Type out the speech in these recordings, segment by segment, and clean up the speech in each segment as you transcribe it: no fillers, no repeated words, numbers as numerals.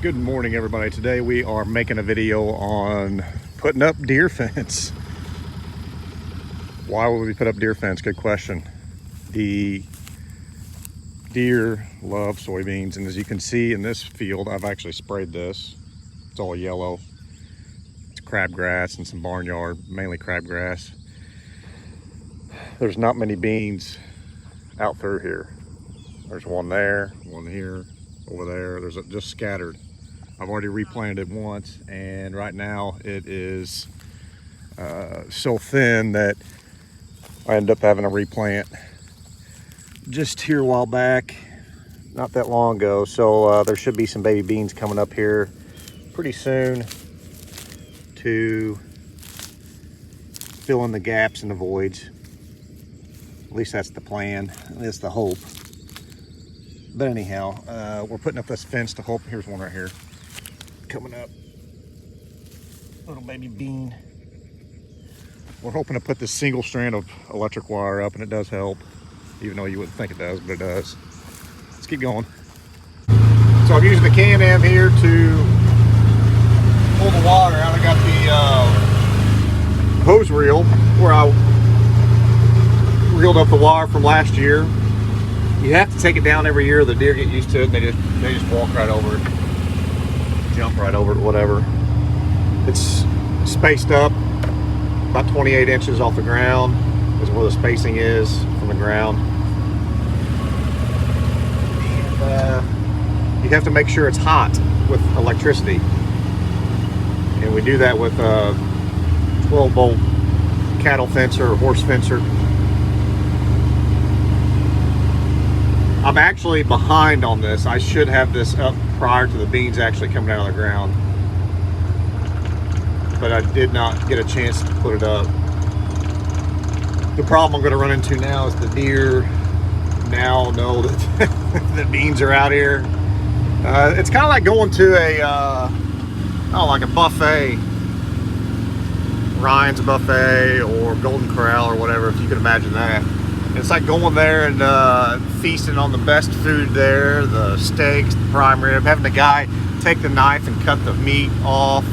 Good morning, everybody. Today we are making a video on putting up deer fence. Why would we put up deer fence? Good question. The deer love soybeans, and as you can see in this field, I've actually sprayed this. It's all yellow. It's crabgrass and some barnyard, mainly crabgrass. There's not many beans out through here. There's one there, one here, over there. There's just scattered. I've already replanted it once, and right now it is so thin that I ended up having to replant just here a while back, not that long ago. So there should be some baby beans coming up here pretty soon to fill in the gaps and the voids. At least that's the plan, that's the hope. But anyhow, we're putting up this fence to hope. Here's one right here coming up, little baby bean. We're hoping to put this single strand of electric wire up, and it does help, even though you wouldn't think it does, but it does. Let's keep going. So I'm using the Can-Am here to pull the water out. I got the hose reel where I reeled up the wire from last year. You have to take it down every year. The deer get used to it, and they just walk right over it, jump right over it, whatever. It's spaced up about 28 inches off the ground is where the spacing is from the ground. And you have to make sure it's hot with electricity, and we do that with a 12-volt cattle fencer or horse fencer. I'm actually behind on this. I should have this up prior to the beans actually coming out of the ground, but I did not get a chance to put it up. The problem I'm going to run into now is the deer now know that the beans are out here. It's kind of like going to like a buffet, Ryan's buffet or Golden Corral or whatever, if you can imagine that. It's like going there and feasting on the best food there, the steaks, the prime rib, having the guy take the knife and cut the meat off,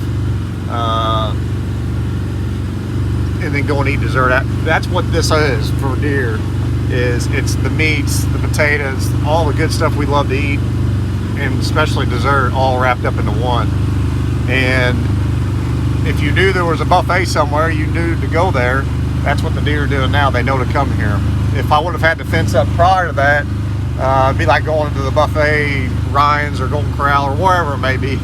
and then go and eat dessert. That's what this is for deer. It's the meats, the potatoes, all the good stuff we love to eat, and especially dessert, all wrapped up into one. And if you knew there was a buffet somewhere, you knew to go there. That's what the deer are doing now. They know to come here. If I would have had to fence up prior to that, it'd be like going to the buffet, Ryan's or Golden Corral or wherever it may be,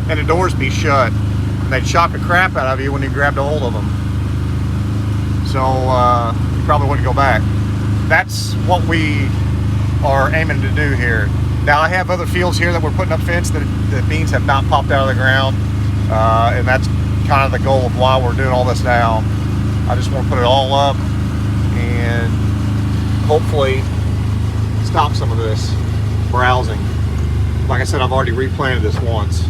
and the doors be shut, and they'd shock the crap out of you when you grabbed a hold of them. So you probably wouldn't go back. That's what we are aiming to do here. Now I have other fields here that we're putting up fence that the beans have not popped out of the ground, and that's kind of the goal of why we're doing all this now. I just want to put it all up and hopefully stop some of this browsing. Like I said, I've already replanted this once.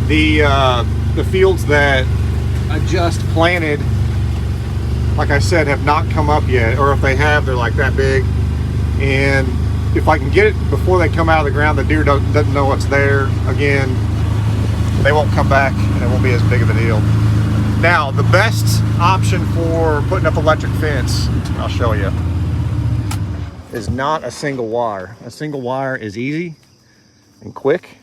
The fields that I just planted, like I said, have not come up yet, or if they have, they're like that big. And if I can get it before they come out of the ground, the deer doesn't know what's there. Again, they won't come back, and it won't be as big of a deal. Now, the best option for putting up electric fence, I'll show you, is not a single wire. A single wire is easy and quick.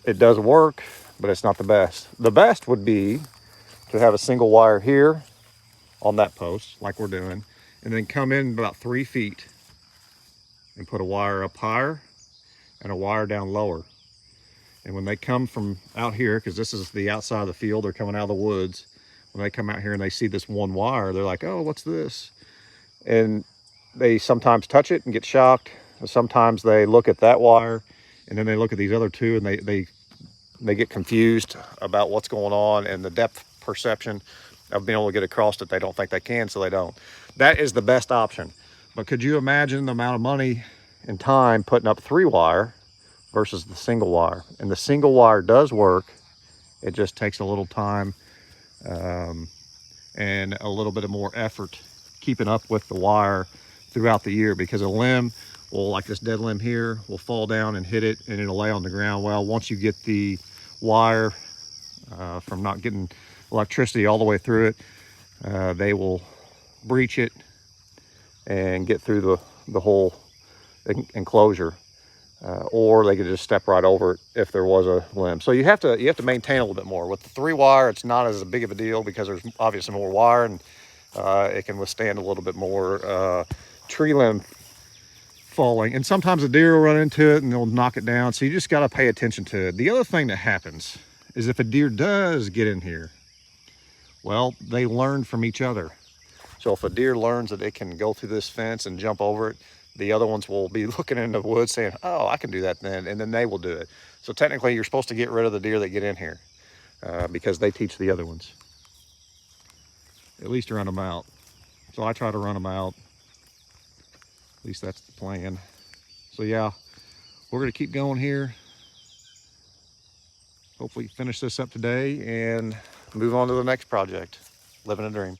It does work, but it's not the best. The best would be to have a single wire here on that post, like we're doing, and then come in about 3 feet and put a wire up higher and a wire down lower. And when they come from out here, because this is the outside of the field, they're coming out of the woods. When they come out here and they see this one wire, they're like, oh, what's this? And they sometimes touch it and get shocked. Sometimes they look at that wire and then they look at these other two, and they get confused about what's going on, and the depth perception of being able to get across it, they don't think they can, so they don't. That is the best option. But could you imagine the amount of money and time putting up 3 wire versus the single wire? And the single wire does work. It just takes a little time and a little bit of more effort keeping up with the wire throughout the year, because a limb will, like this dead limb here, will fall down and hit it, and it'll lay on the ground. Well, once you get the wire from not getting electricity all the way through it, they will breach it and get through the whole enclosure. Or they could just step right over it if there was a limb. So you have to maintain a little bit more. With the 3-wire, it's not as big of a deal because there's obviously more wire, and it can withstand a little bit more tree limb falling. And sometimes a deer will run into it and they'll knock it down. So you just got to pay attention to it. The other thing that happens is if a deer does get in here, well, they learn from each other. So if a deer learns that it can go through this fence and jump over it, the other ones will be looking in the woods saying, oh, I can do that then, and then they will do it. So technically you're supposed to get rid of the deer that get in here because they teach the other ones. At least run them out. So I try to run them out. At least that's the plan. So yeah, we're gonna keep going here. Hopefully finish this up today and move on to the next project. Living a dream.